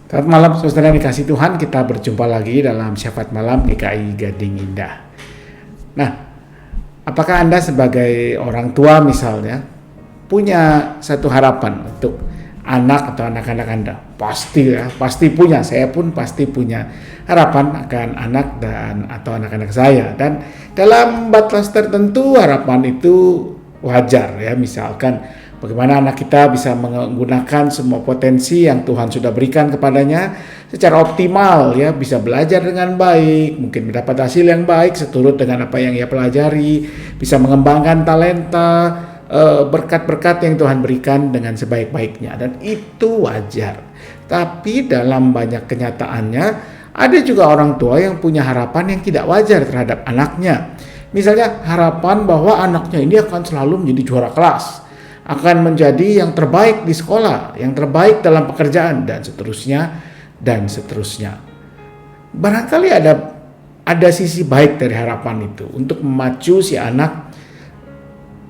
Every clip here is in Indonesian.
Selamat malam saudara yang dikasih Tuhan, kita berjumpa lagi dalam Syafaat Malam GKI Gading Indah. Nah, apakah Anda sebagai orang tua misalnya punya satu harapan untuk anak atau anak-anak Anda? Pasti ya, pasti punya. Saya pun pasti punya harapan akan anak dan atau anak-anak saya. Dan dalam batas tertentu harapan itu wajar ya, misalkan bagaimana anak kita bisa menggunakan semua potensi yang Tuhan sudah berikan kepadanya secara optimal ya, bisa belajar dengan baik, mungkin mendapat hasil yang baik seturut dengan apa yang ia pelajari, bisa mengembangkan talenta, berkat-berkat yang Tuhan berikan dengan sebaik-baiknya, dan itu wajar. Tapi dalam banyak kenyataannya ada juga orang tua yang punya harapan yang tidak wajar terhadap anaknya. Misalnya harapan bahwa anaknya ini akan selalu menjadi juara kelas, akan menjadi yang terbaik di sekolah, yang terbaik dalam pekerjaan, dan seterusnya dan seterusnya. Barangkali ada sisi baik dari harapan itu untuk memacu si anak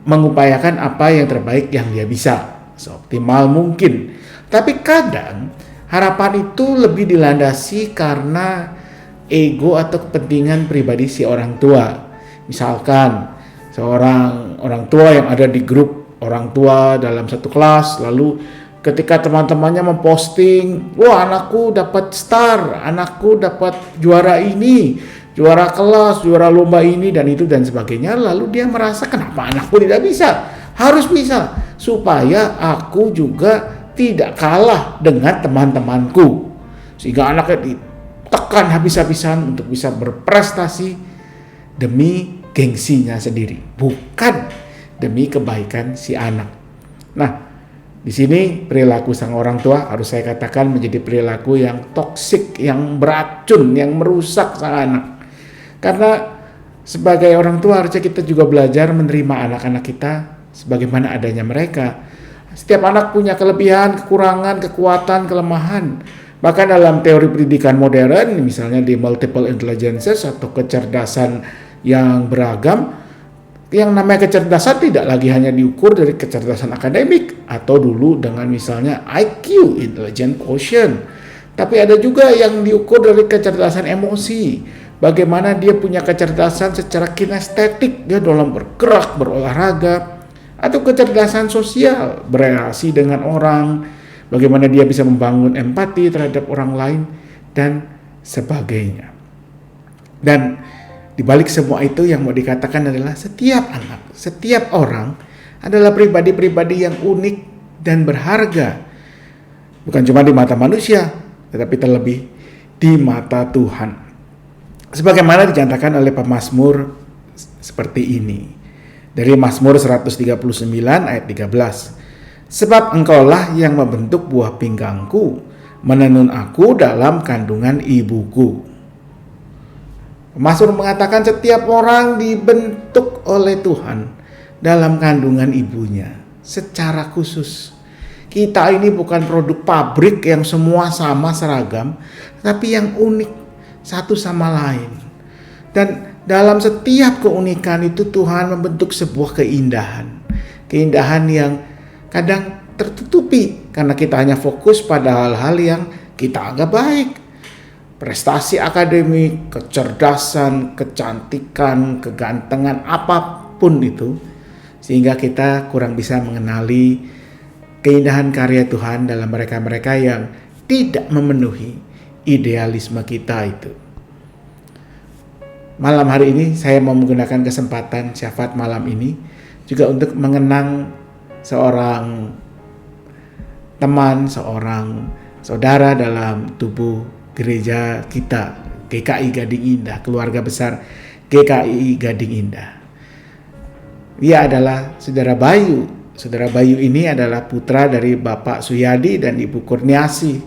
mengupayakan apa yang terbaik yang dia bisa seoptimal mungkin. Tapi kadang harapan itu lebih dilandasi karena ego atau kepentingan pribadi si orang tua. Misalkan seorang orang tua yang ada di grup orang tua dalam satu kelas, lalu ketika teman-temannya memposting, wah anakku dapat star, anakku dapat juara ini, juara kelas, juara lomba ini dan itu dan sebagainya, lalu dia merasa kenapa anakku tidak bisa, harus bisa supaya aku juga tidak kalah dengan teman-temanku, sehingga anaknya ditekan habis-habisan untuk bisa berprestasi demi gengsinya sendiri, bukan demi kebaikan si anak. Nah, di sini perilaku sang orang tua harus saya katakan menjadi perilaku yang toksik, yang beracun, yang merusak sang anak. Karena sebagai orang tua harusnya kita juga belajar menerima anak-anak kita sebagaimana adanya mereka. Setiap anak punya kelebihan, kekurangan, kekuatan, kelemahan. Bahkan dalam teori pendidikan modern, misalnya di multiple intelligences atau kecerdasan yang beragam, yang namanya kecerdasan tidak lagi hanya diukur dari kecerdasan akademik atau dulu dengan misalnya IQ, intelligent quotient, tapi ada juga yang diukur dari kecerdasan emosi, bagaimana dia punya kecerdasan secara kinestetik, dia dalam bergerak, berolahraga, atau kecerdasan sosial, berelasi dengan orang, bagaimana dia bisa membangun empati terhadap orang lain dan sebagainya. Dan di balik semua itu yang mau dikatakan adalah setiap anak, setiap orang adalah pribadi-pribadi yang unik dan berharga. Bukan cuma di mata manusia, tetapi terlebih di mata Tuhan. Sebagaimana dinyatakan oleh pemazmur seperti ini. Dari Mazmur 139 ayat 13. Sebab engkaulah yang membentuk buah pinggangku, menenun aku dalam kandungan ibuku. Mazmur mengatakan setiap orang dibentuk oleh Tuhan dalam kandungan ibunya secara khusus. Kita ini bukan produk pabrik yang semua sama seragam, tapi yang unik satu sama lain. Dan dalam setiap keunikan itu Tuhan membentuk sebuah keindahan. Keindahan yang kadang tertutupi karena kita hanya fokus pada hal-hal yang kita anggap baik. Prestasi akademik, kecerdasan, kecantikan, kegantengan, apapun itu, sehingga kita kurang bisa mengenali keindahan karya Tuhan dalam mereka-mereka yang tidak memenuhi idealisme kita itu. Malam hari ini saya mau menggunakan kesempatan syafaat malam ini juga untuk mengenang seorang teman, seorang saudara dalam tubuh gereja kita, GKI Gading Indah, keluarga besar GKI Gading Indah. Dia adalah Saudara Bayu. Saudara Bayu ini adalah putra dari Bapak Suyadi dan Ibu Kurniasi,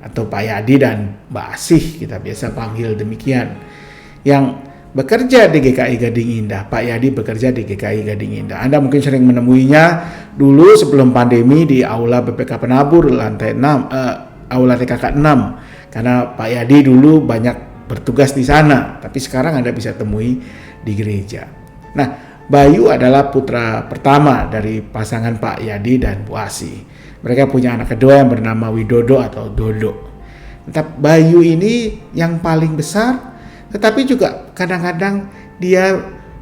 atau Pak Yadi dan Mbak Asih, kita biasa panggil demikian, yang bekerja di GKI Gading Indah. Pak Yadi bekerja di GKI Gading Indah. Anda mungkin sering menemuinya dulu sebelum pandemi di Aula BPK Penabur lantai 6, Aula TKK 6. Karena Pak Yadi dulu banyak bertugas di sana, tapi sekarang Anda bisa temui di gereja. Nah, Bayu adalah putra pertama dari pasangan Pak Yadi dan Bu Asih. Mereka punya anak kedua yang bernama Widodo atau Dodo. Tetap Bayu ini yang paling besar, tetapi juga kadang-kadang dia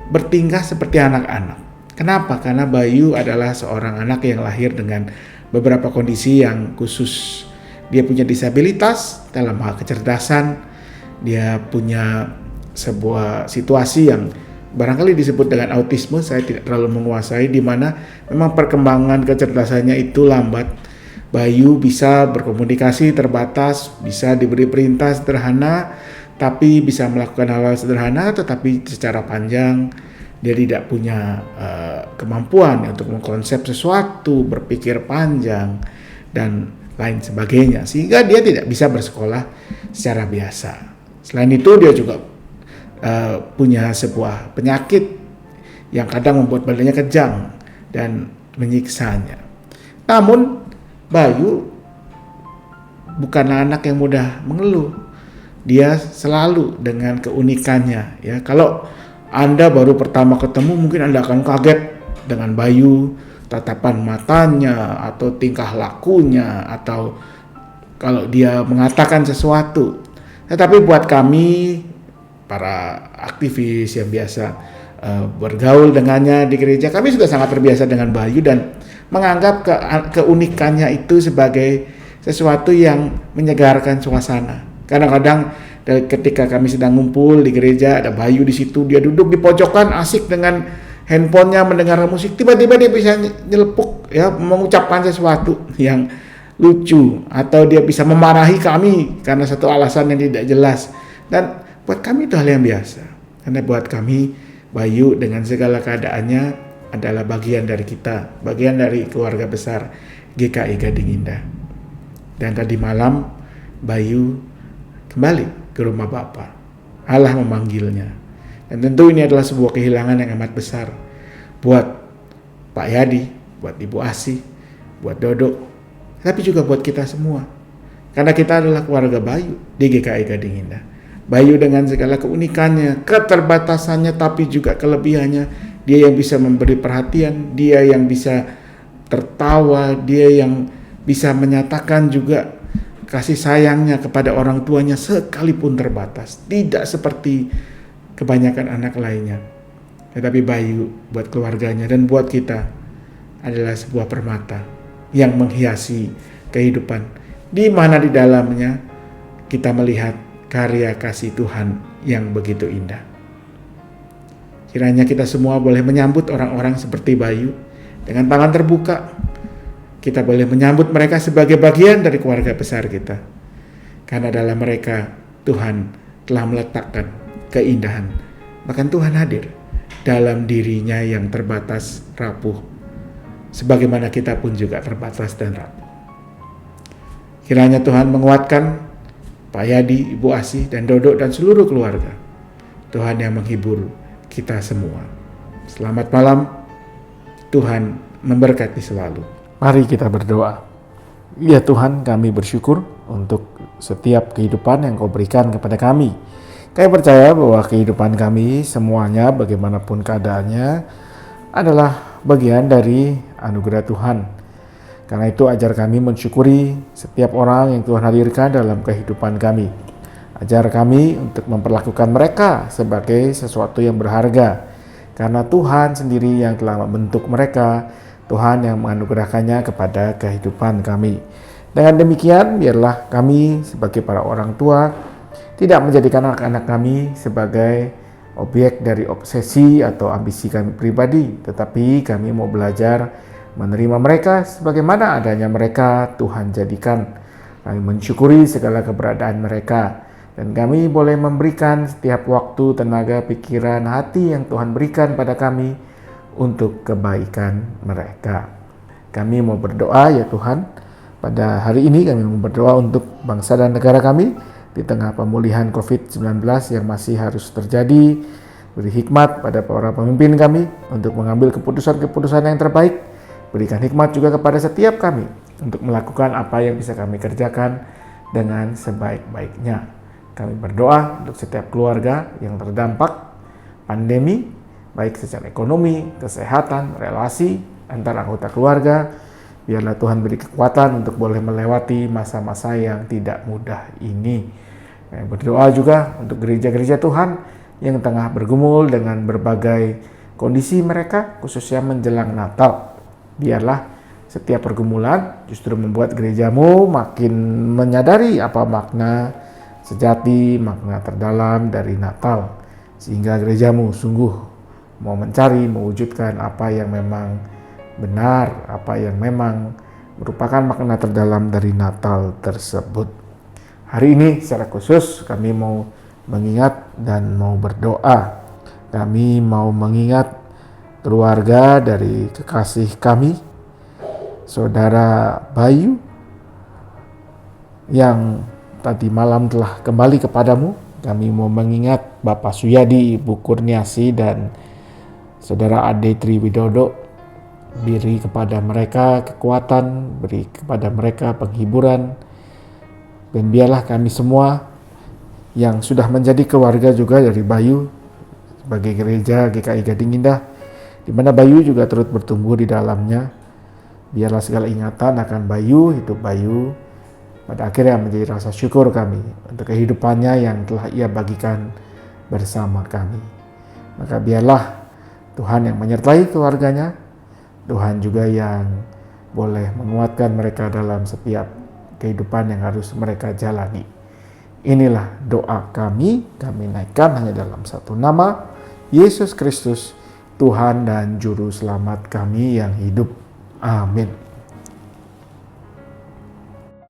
bertingkah seperti anak-anak. Kenapa? Karena Bayu adalah seorang anak yang lahir dengan beberapa kondisi yang khusus. Dia punya disabilitas dalam hal kecerdasan, dia punya sebuah situasi yang barangkali disebut dengan autisme, saya tidak terlalu menguasai, di mana memang perkembangan kecerdasannya itu lambat. Bayu bisa berkomunikasi terbatas, bisa diberi perintah sederhana, tapi bisa melakukan hal-hal sederhana, tetapi secara panjang dia tidak punya kemampuan untuk mengkonsep sesuatu, berpikir panjang, dan lain sebagainya, sehingga dia tidak bisa bersekolah secara biasa. Selain itu dia juga punya sebuah penyakit yang kadang membuat badannya kejang dan menyiksanya. Namun Bayu bukanlah anak yang mudah mengeluh. Dia selalu dengan keunikannya, ya. Kalau Anda baru pertama ketemu, mungkin Anda akan kaget dengan Bayu, tatapan matanya atau tingkah lakunya, atau kalau dia mengatakan sesuatu. Tetapi buat kami para aktivis yang biasa bergaul dengannya di gereja, kami sudah sangat terbiasa dengan Bayu dan menganggap keunikannya itu sebagai sesuatu yang menyegarkan suasana. Kadang-kadang ketika kami sedang ngumpul di gereja, ada Bayu di situ, dia duduk di pojokan asik dengan handphonenya mendengar musik, tiba-tiba dia bisa nyelepuk, ya, mengucapkan sesuatu yang lucu, atau dia bisa memarahi kami karena satu alasan yang tidak jelas. Dan buat kami itu hal yang biasa, karena buat kami Bayu dengan segala keadaannya adalah bagian dari kita, bagian dari keluarga besar GKI Gading Indah. Dan tadi malam Bayu kembali ke rumah Bapa. Allah memanggilnya. Dan tentu ini adalah sebuah kehilangan yang amat besar buat Pak Yadi, buat Ibu Asih, buat Dodo, tapi juga buat kita semua. Karena kita adalah keluarga Bayu di GKI Gading Indah. Bayu dengan segala keunikannya, keterbatasannya, tapi juga kelebihannya. Dia yang bisa memberi perhatian, dia yang bisa tertawa, dia yang bisa menyatakan juga kasih sayangnya kepada orang tuanya sekalipun terbatas. Tidak seperti kebanyakan anak lainnya. Tetapi Bayu buat keluarganya dan buat kita adalah sebuah permata yang menghiasi kehidupan, di mana di dalamnya kita melihat karya kasih Tuhan yang begitu indah. Kiranya kita semua boleh menyambut orang-orang seperti Bayu dengan tangan terbuka. Kita boleh menyambut mereka sebagai bagian dari keluarga besar kita. Karena dalam mereka Tuhan telah meletakkan keindahan. Bahkan Tuhan hadir dalam dirinya yang terbatas, rapuh. Sebagaimana kita pun juga terbatas dan rapuh. Kiranya Tuhan menguatkan Pak Yadi, Ibu Asih, dan Dodo, dan seluruh keluarga. Tuhan yang menghibur kita semua. Selamat malam, Tuhan memberkati selalu. Mari kita berdoa. Ya Tuhan, kami bersyukur untuk setiap kehidupan yang Kau berikan kepada kami. Kami percaya bahwa kehidupan kami semuanya, bagaimanapun keadaannya, adalah bagian dari anugerah Tuhan. Karena itu ajar kami mensyukuri setiap orang yang Tuhan hadirkan dalam kehidupan kami. Ajar kami untuk memperlakukan mereka sebagai sesuatu yang berharga. Karena Tuhan sendiri yang telah membentuk mereka, Tuhan yang menganugerahkannya kepada kehidupan kami. Dengan demikian, biarlah kami sebagai para orang tua tidak menjadikan anak-anak kami sebagai objek dari obsesi atau ambisi kami pribadi, tetapi kami mau belajar menerima mereka sebagaimana adanya mereka Tuhan jadikan. Kami mensyukuri segala keberadaan mereka, dan kami boleh memberikan setiap waktu, tenaga, pikiran, hati yang Tuhan berikan pada kami untuk kebaikan mereka. Kami mau berdoa ya Tuhan, pada hari ini kami mau berdoa untuk bangsa dan negara kami di tengah pemulihan COVID-19 yang masih harus terjadi. Beri hikmat pada para pemimpin kami untuk mengambil keputusan-keputusan yang terbaik. Berikan hikmat juga kepada setiap kami untuk melakukan apa yang bisa kami kerjakan dengan sebaik-baiknya. Kami berdoa untuk setiap keluarga yang terdampak pandemi, baik secara ekonomi, kesehatan, relasi antar anggota keluarga. Biarlah Tuhan beri kekuatan untuk boleh melewati masa-masa yang tidak mudah ini. Berdoa juga untuk gereja-gereja Tuhan yang tengah bergumul dengan berbagai kondisi mereka, khususnya menjelang Natal. Biarlah setiap pergumulan justru membuat gerejamu makin menyadari apa makna sejati, makna terdalam dari Natal. Sehingga gerejamu sungguh mau mencari, mewujudkan apa yang memang benar, apa yang memang merupakan makna terdalam dari Natal tersebut. Hari ini secara khusus kami mau mengingat dan mau berdoa. Kami mau mengingat keluarga dari kekasih kami, Saudara Bayu, yang tadi malam telah kembali kepadamu. Kami mau mengingat Bapak Suyadi, Ibu Kurniasi, dan Saudara Ade Triwidodo. Beri kepada mereka kekuatan, beri kepada mereka penghiburan, dan biarlah kami semua yang sudah menjadi keluarga juga dari Bayu sebagai gereja GKI Gading Indah, di mana Bayu juga turut bertumbuh di dalamnya. Biarlah segala ingatan akan Bayu, hidup Bayu, pada akhirnya menjadi rasa syukur kami untuk kehidupannya yang telah Ia bagikan bersama kami. Maka biarlah Tuhan yang menyertai keluarganya, Tuhan juga yang boleh menguatkan mereka dalam setiap kehidupan yang harus mereka jalani. Inilah doa kami naikkan hanya dalam satu nama, Yesus Kristus, Tuhan dan Juru Selamat kami yang hidup. Amin.